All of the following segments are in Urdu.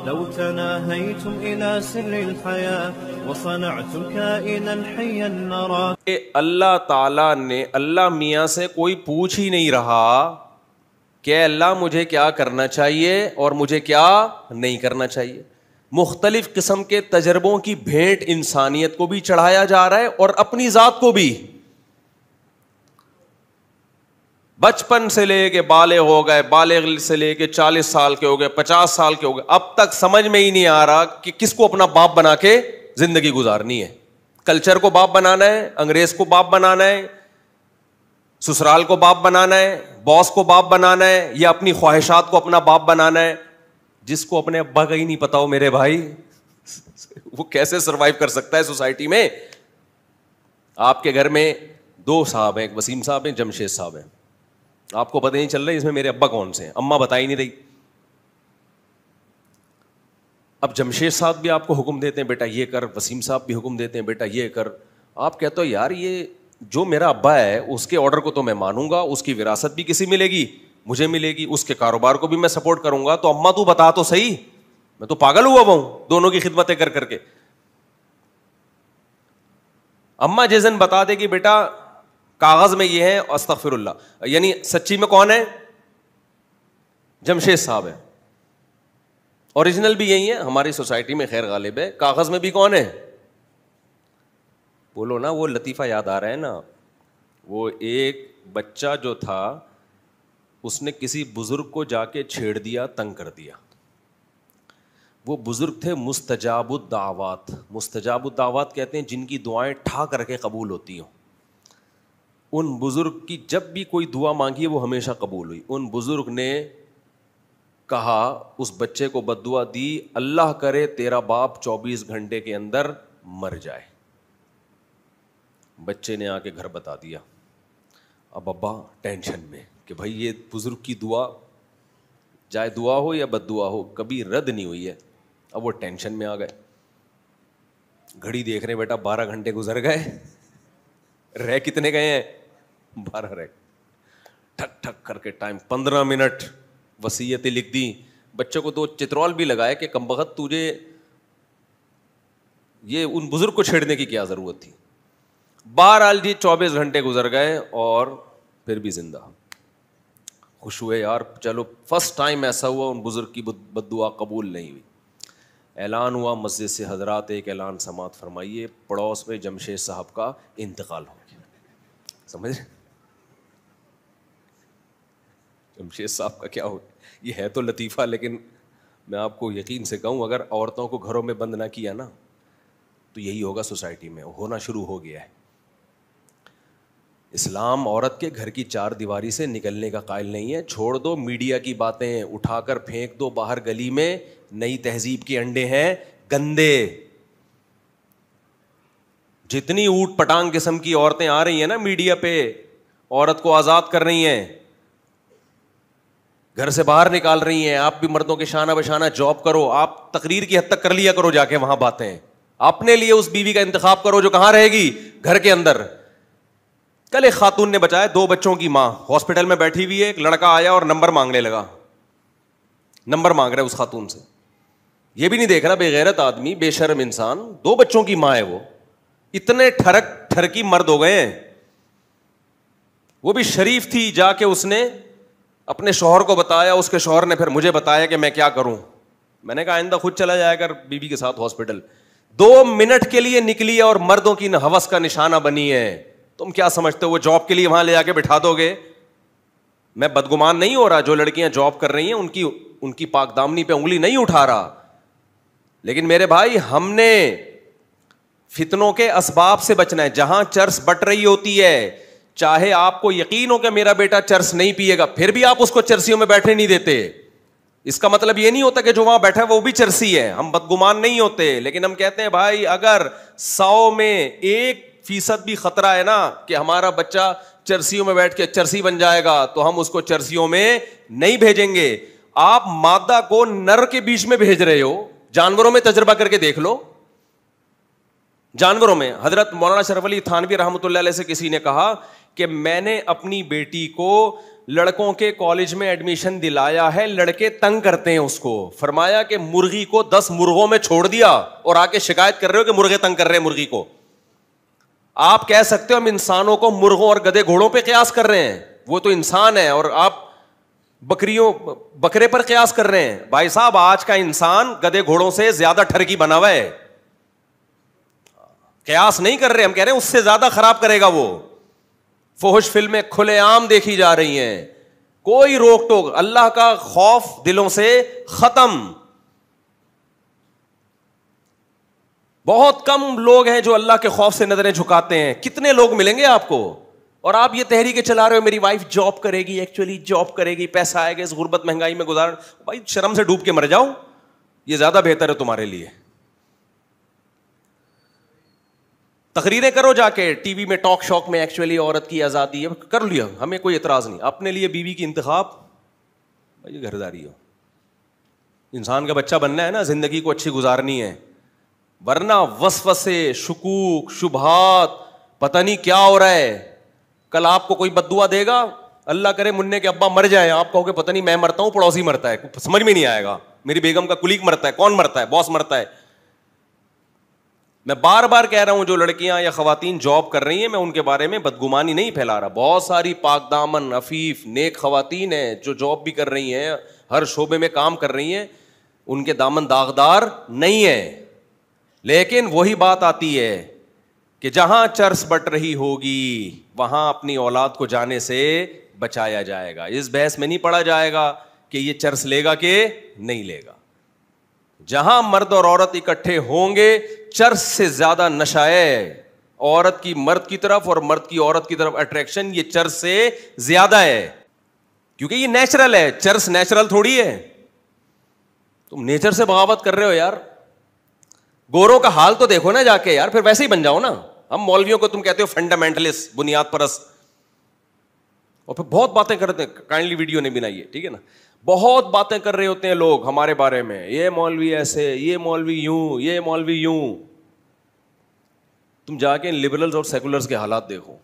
لو تناهيتم إلى سر الحياة وصنعتم كائنا حيا نرى. اللہ تعالیٰ نے اللہ میاں سے کوئی پوچھ ہی نہیں رہا کہ اللہ مجھے کیا کرنا چاہیے اور مجھے کیا نہیں کرنا چاہیے. مختلف قسم کے تجربوں کی بھیٹ انسانیت کو بھی چڑھایا جا رہا ہے اور اپنی ذات کو بھی. بچپن سے لے کے بالغ ہو گئے, بالغ سے لے کے 40 سال کے ہو گئے, 50 سال کے ہو گئے, اب تک سمجھ میں ہی نہیں آ رہا کہ کس کو اپنا باپ بنا کے زندگی گزارنی ہے. کلچر کو باپ بنانا ہے, انگریز کو باپ بنانا ہے, سسرال کو باپ بنانا ہے, باس کو باپ بنانا ہے, یا اپنی خواہشات کو اپنا باپ بنانا ہے. جس کو اپنے ابا کا ہی نہیں پتا ہو میرے بھائی, وہ کیسے سروائیو کر سکتا ہے سوسائٹی میں. آپ کے گھر میں 2 صاحب ہیں, ایک وسیم صاحب ہیں, جمشید صاحب ہیں. آپ کو پتہ نہیں چل رہا اس میں میرے ابا کون سے ہیں, اماں بتا ہی نہیں رہی. اب جمشید صاحب بھی آپ کو حکم دیتے ہیں بیٹا یہ کر, وسیم صاحب بھی حکم دیتے ہیں بیٹا یہ کر. آپ کہتے ہو یار یہ جو میرا ابا ہے اس کے آرڈر کو تو میں مانوں گا, اس کی وراثت بھی کسی ملے گی, مجھے ملے گی, اس کے کاروبار کو بھی میں سپورٹ کروں گا, تو اماں تو بتا تو صحیح, میں تو پاگل ہوا ہوں دونوں کی خدمتیں کر کر کے. اماں جس دن بتا دے گی بیٹا کاغذ میں یہ ہے, استغفر اللہ, یعنی سچی میں کون ہے, جمشید صاحب ہے. اوریجنل بھی یہی ہے ہماری سوسائٹی میں, خیر غالب ہے. کاغذ میں بھی کون ہے, بولو نا, وہ لطیفہ یاد آ رہا ہے نا, وہ ایک بچہ جو تھا اس نے کسی بزرگ کو جا کے چھیڑ دیا, تنگ کر دیا. وہ بزرگ تھے مستجاب الدعوات. مستجاب الدعوات کہتے ہیں جن کی دعائیں ٹھا کر کے قبول ہوتی ہوں. ان بزرگ کی جب بھی کوئی دعا مانگی ہے وہ ہمیشہ قبول ہوئی. ان بزرگ نے کہا, اس بچے کو بد دعا دی, اللہ کرے تیرا باپ 24 گھنٹے کے اندر مر جائے. بچے نے آ کے گھر بتا دیا. اب ابا ٹینشن میں کہ بھائی یہ بزرگ کی دعا, چاہے دعا ہو یا بد دعا ہو, کبھی رد نہیں ہوئی ہے. اب وہ ٹینشن میں آ گئے. گھڑی دیکھ رہے بیٹا 12 گھنٹے گزر گئے, رہ کتنے گئے ہیں, 12 رہ. ٹھک ٹھک کر کے ٹائم 15 منٹ, وصیتیں لکھ دی. بچے کو 2 چترول بھی لگائے کہ کمبخت تجھے یہ ان بزرگ کو چھیڑنے کی کیا ضرورت تھی. بہرحال جی 24 گھنٹے گزر گئے اور پھر بھی زندہ. خوش ہوئے یار, چلو فرسٹ ٹائم ایسا ہوا ان بزرگ کی بد دعا قبول نہیں ہوئی. اعلان ہوا مسجد سے, حضرات ایک اعلان سماعت فرمائیے, پڑوس میں جمشید صاحب کا انتقال ہو گیا. سمجھ رہے جمشید صاحب کا کیا ہو, یہ ہے تو لطیفہ, لیکن میں آپ کو یقین سے کہوں اگر عورتوں کو گھروں میں بند نہ کیا نا تو یہی ہوگا سوسائٹی میں, ہونا شروع ہو گیا ہے. اسلام عورت کے گھر کی 4 دیواری سے نکلنے کا قائل نہیں ہے. چھوڑ دو میڈیا کی باتیں, اٹھا کر پھینک دو باہر گلی میں. نئی تہذیب کے انڈے ہیں گندے. جتنی اوٹ پٹانگ قسم کی عورتیں آ رہی ہیں نا میڈیا پہ, عورت کو آزاد کر رہی ہیں, گھر سے باہر نکال رہی ہیں. آپ بھی مردوں کے شانہ بشانہ جاب کرو, آپ تقریر کی حد تک کر لیا کرو جا کے وہاں باتیں. اپنے لیے اس بیوی کا انتخاب کرو جو کہاں رہے گی, گھر کے اندر. کل ایک خاتون نے بچایا 2 بچوں کی ماں, ہاسپٹل میں بیٹھی ہوئی ہے, ایک لڑکا آیا اور نمبر مانگنے لگا. نمبر مانگ رہا ہے اس خاتون سے, یہ بھی نہیں دیکھ رہا, بے غیرت آدمی, بے شرم انسان. 2 بچوں کی ماں ہے وہ. اتنے ٹھرکی مرد ہو گئے ہیں. وہ بھی شریف تھی, جا کے اس نے اپنے شوہر کو بتایا, اس کے شوہر نے پھر مجھے بتایا کہ میں کیا کروں. میں نے کہا آئندہ خود چلا جایا کر بیوی کے ساتھ ہاسپٹل. 2 منٹ کے لیے نکلی ہے اور مردوں کی ہوس کا نشانہ بنی ہے. تم کیا سمجھتے ہو وہ جاب کے لیے وہاں لے جا کے بٹھا دو گے؟ میں بدگمان نہیں ہو رہا, جو لڑکیاں جاب کر رہی ہیں ان کی پاک دامنی پہ انگلی نہیں اٹھا رہا, لیکن میرے بھائی ہم نے فتنوں کے اسباب سے بچنا ہے. جہاں چرس بٹ رہی ہوتی ہے, چاہے آپ کو یقین ہو کہ میرا بیٹا چرس نہیں پیے گا, پھر بھی آپ اس کو چرسیوں میں بیٹھنے نہیں دیتے. اس کا مطلب یہ نہیں ہوتا کہ جو وہاں بیٹھا ہے وہ بھی چرسی ہے. ہم بدگمان نہیں ہوتے, لیکن ہم کہتے ہیں بھائی اگر 100 میں 1% بھی خطرہ ہے نا کہ ہمارا بچہ چرسیوں میں بیٹھ کے چرسی بن جائے گا, تو ہم اس کو چرسیوں میں نہیں بھیجیں گے. آپ مادہ کو نر کے بیچ میں بھیج رہے ہو, جانوروں میں تجربہ کر کے دیکھ لو. جانوروں میں حضرت مولانا شرف علی تھانوی رحمۃ اللہ علیہ سے کسی نے کہا کہ میں نے اپنی بیٹی کو لڑکوں کے کالج میں ایڈمیشن دلایا ہے, لڑکے تنگ کرتے ہیں اس کو. فرمایا کہ مرغی کو 10 مرغوں میں چھوڑ دیا اور آ کے شکایت کر رہے ہو کہ مرغے تنگ کر رہے ہیں مرغی کو. آپ کہہ سکتے ہو ہم انسانوں کو مرغوں اور گدھے گھوڑوں پہ قیاس کر رہے ہیں, وہ تو انسان ہے, اور آپ بکرے پر قیاس کر رہے ہیں. بھائی صاحب آج کا انسان گدھے گھوڑوں سے زیادہ ٹھرکی بنا ہوا ہے. قیاس نہیں کر رہے, ہم کہہ رہے ہیں اس سے زیادہ خراب کرے گا وہ. فحش فلمیں کھلے عام دیکھی جا رہی ہیں, کوئی روک ٹوک, اللہ کا خوف دلوں سے ختم. بہت کم لوگ ہیں جو اللہ کے خوف سے نظریں جھکاتے ہیں. کتنے لوگ ملیں گے آپ کو؟ اور آپ یہ تحریکیں چلا رہے ہو میری وائف جاب کرے گی, ایکچولی جاب کرے گی, پیسہ آئے گا, اس غربت مہنگائی میں گزار. بھائی شرم سے ڈوب کے مر جاؤ, یہ زیادہ بہتر ہے تمہارے لیے. تقریریں کرو جا کے ٹی وی میں, ٹاک شوک میں, ایکچولی عورت کی آزادی ہے, کر لیا, ہمیں کوئی اعتراض نہیں. اپنے لیے بیوی کی انتخاب, بھائی گھرداری ہو. انسان کا بچہ بننا ہے نا, زندگی کو اچھی گزارنی ہے, ورنہ وسوسے, شکوک, شبہات, پتہ نہیں کیا ہو رہا ہے. کل آپ کو کوئی بد دعا دے گا, اللہ کرے مننے کے ابا مر جائیں, آپ کہو گے پتہ نہیں میں مرتا ہوں پڑوسی مرتا ہے, سمجھ میں نہیں آئے گا. میری بیگم کا کلیگ مرتا ہے, کون مرتا ہے, باس مرتا ہے. میں بار بار کہہ رہا ہوں جو لڑکیاں یا خواتین جاب کر رہی ہیں, میں ان کے بارے میں بدگمانی نہیں پھیلا رہا. بہت ساری پاک دامن, عفیف, نیک خواتین ہیں جو جاب بھی کر رہی ہیں, ہر شعبے میں کام کر رہی ہیں, ان کے دامن داغدار نہیں ہے. لیکن وہی بات آتی ہے کہ جہاں چرس بٹ رہی ہوگی وہاں اپنی اولاد کو جانے سے بچایا جائے گا. اس بحث میں نہیں پڑا جائے گا کہ یہ چرس لے گا کہ نہیں لے گا. جہاں مرد اور عورت اکٹھے ہوں گے, چرس سے زیادہ نشہ ہے عورت کی مرد کی طرف اور مرد کی عورت کی طرف اٹریکشن, یہ چرس سے زیادہ ہے, کیونکہ یہ نیچرل ہے. چرس نیچرل تھوڑی ہے, تم نیچر سے بغاوت کر رہے ہو یار. گوروں کا حال تو دیکھو نا جا کے یار, پھر ویسے ہی بن جاؤ نا. ہم مولویوں کو تم کہتے ہو فنڈامنٹلسٹ, بنیاد پرست, اور پھر بہت باتیں کرتے ہیں. کائنڈلی ویڈیو نہیں بنائیے, ٹھیک ہے نا. بہت باتیں کر رہے ہوتے ہیں لوگ ہمارے بارے میں, یہ مولوی ایسے, یہ مولوی یوں, یہ مولوی یوں. تم جا کے لبرلز اور سیکولرز کے حالات دیکھو,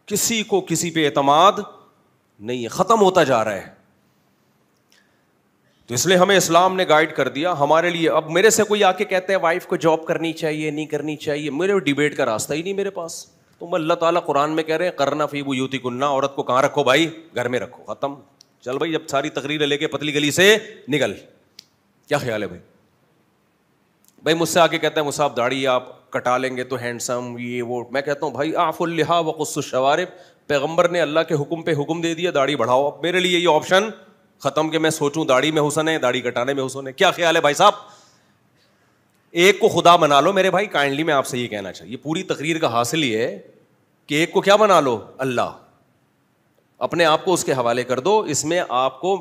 کسی کو کسی پہ اعتماد نہیں ہے, ختم ہوتا جا رہا ہے. تو اس لیے ہمیں اسلام نے گائیڈ کر دیا ہمارے لیے. اب میرے سے کوئی آ کے کہتے ہیں وائف کو جاب کرنی چاہیے نہیں کرنی چاہیے, میرے ڈیبیٹ کا راستہ ہی نہیں میرے پاس. تم اللہ تعالیٰ قرآن میں کہہ رہے ہیں کرنا فی بیوتکن, عورت کو کہاں رکھو بھائی, گھر میں رکھو, ختم. چل بھائی جب ساری تقریر لے کے پتلی گلی سے نکل. کیا خیال ہے بھائی؟ بھائی مجھ سے آ کے کہتا ہے مصعب داڑھی آپ کٹا لیں گے تو ہینڈسم, یہ وہ. میں کہتا ہوں بھائی اعفوا اللحیٰ وقصوا الشوارب, پیغمبر نے اللہ کے حکم پہ حکم دے دیا داڑھی بڑھاؤ. اب میرے لیے یہ آپشن ختم کہ میں سوچوں داڑھی میں حسن ہے, داڑھی کٹانے میں حسن ہے. کیا خیال ہے بھائی صاحب؟ ایک کو خدا بنا لو میرے بھائی. کائنڈلی میں آپ سے یہ کہنا چاہیے, پوری تقریر کا حاصل یہ ہے کہ ایک کو کیا بنا لو, اللہ. اپنے آپ کو اس کے حوالے کر دو, اس میں آپ کو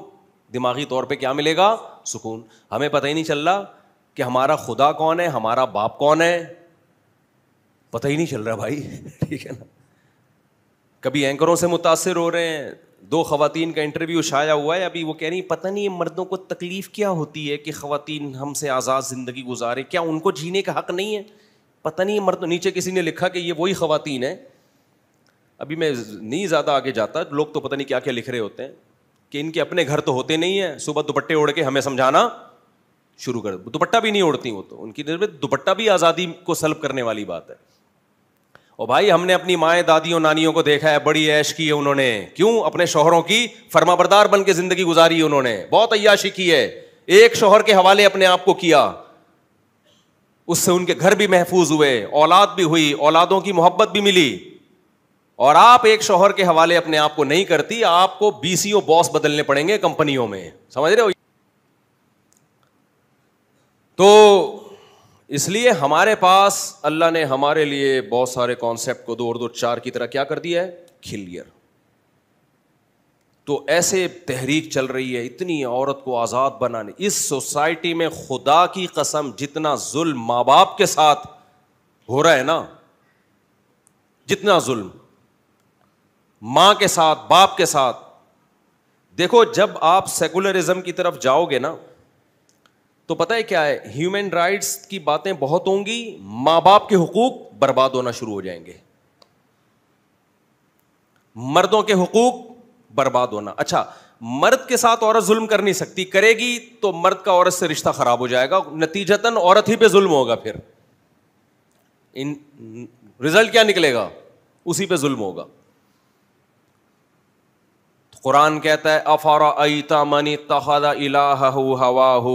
دماغی طور پہ کیا ملے گا, سکون. ہمیں پتہ ہی نہیں چل رہا کہ ہمارا خدا کون ہے, ہمارا باپ کون ہے, پتہ ہی نہیں چل رہا بھائی. ٹھیک ہے نا. کبھی اینکروں سے متاثر ہو رہے ہیں. 2 خواتین کا انٹرویو شائع ہوا ہے ابھی, وہ کہہ رہی پتہ نہیں مردوں کو تکلیف کیا ہوتی ہے کہ خواتین ہم سے آزاد زندگی گزارے, کیا ان کو جینے کا حق نہیں ہے؟ پتہ نہیں مرد. نیچے کسی نے لکھا کہ یہ وہی خواتین ہیں, ابھی میں نہیں زیادہ آگے جاتا, لوگ تو پتہ نہیں کیا کیا لکھ رہے ہوتے ہیں کہ ان کے اپنے گھر تو ہوتے نہیں ہیں, صبح دوپٹے اوڑھ کے ہمیں سمجھانا شروع کر. دوپٹہ بھی نہیں اوڑھتی وہ, تو ان کی نظر میں دوپٹہ بھی آزادی کو سلب کرنے والی بات ہے. اور بھائی ہم نے اپنی مائیں دادیوں نانیوں کو دیکھا ہے, بڑی عیش کی ہے انہوں نے. کیوں؟ اپنے شوہروں کی فرما بردار بن کے زندگی گزاری انہوں نے, بہت عیاشی کی ہے. ایک شوہر کے حوالے اپنے آپ کو کیا, اس سے ان کے گھر بھی محفوظ ہوئے, اولاد بھی ہوئی, اولادوں کی محبت بھی ملی. اور آپ ایک شوہر کے حوالے اپنے آپ کو نہیں کرتی, آپ کو BCO باس بدلنے پڑیں گے کمپنیوں میں, سمجھ رہے ہو. تو اس لیے ہمارے پاس اللہ نے ہمارے لیے بہت سارے کانسیپٹ کو 2 اور 2 4 کی طرح کیا کر دیا ہے, کلیئر. تو ایسے تحریک چل رہی ہے اتنی عورت کو آزاد بنانے. اس سوسائٹی میں خدا کی قسم جتنا ظلم ماں باپ کے ساتھ ہو رہا ہے نا, جتنا ظلم ماں کے ساتھ, باپ کے ساتھ. دیکھو جب آپ سیکولرزم کی طرف جاؤ گے نا تو پتہ ہے کیا ہے, ہیومن رائٹس کی باتیں بہت ہوں گی, ماں باپ کے حقوق برباد ہونا شروع ہو جائیں گے, مردوں کے حقوق برباد ہونا. اچھا, مرد کے ساتھ عورت ظلم کر نہیں سکتی, کرے گی تو مرد کا عورت سے رشتہ خراب ہو جائے گا, نتیجتاً عورت ہی پہ ظلم ہوگا, پھر رزلٹ کیا نکلے گا, اسی پہ ظلم ہوگا. قرآن کہتا ہے افرأیت من اتخذ الہہ ہواہ,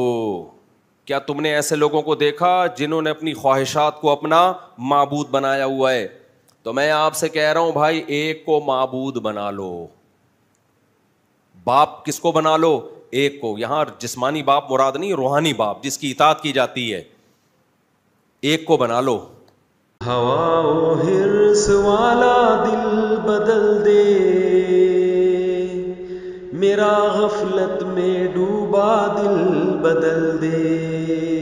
کیا تم نے ایسے لوگوں کو دیکھا جنہوں نے اپنی خواہشات کو اپنا معبود بنایا ہوا ہے. تو میں آپ سے کہہ رہا ہوں بھائی, ایک کو معبود بنا لو. باپ کس کو بنا لو, ایک کو. یہاں جسمانی باپ مراد نہیں, روحانی باپ جس کی اطاعت کی جاتی ہے, ایک کو بنا لو. ہوا و حرص والا دل بدل دے, میرا غفلت میں ڈوبا دل بدل دے.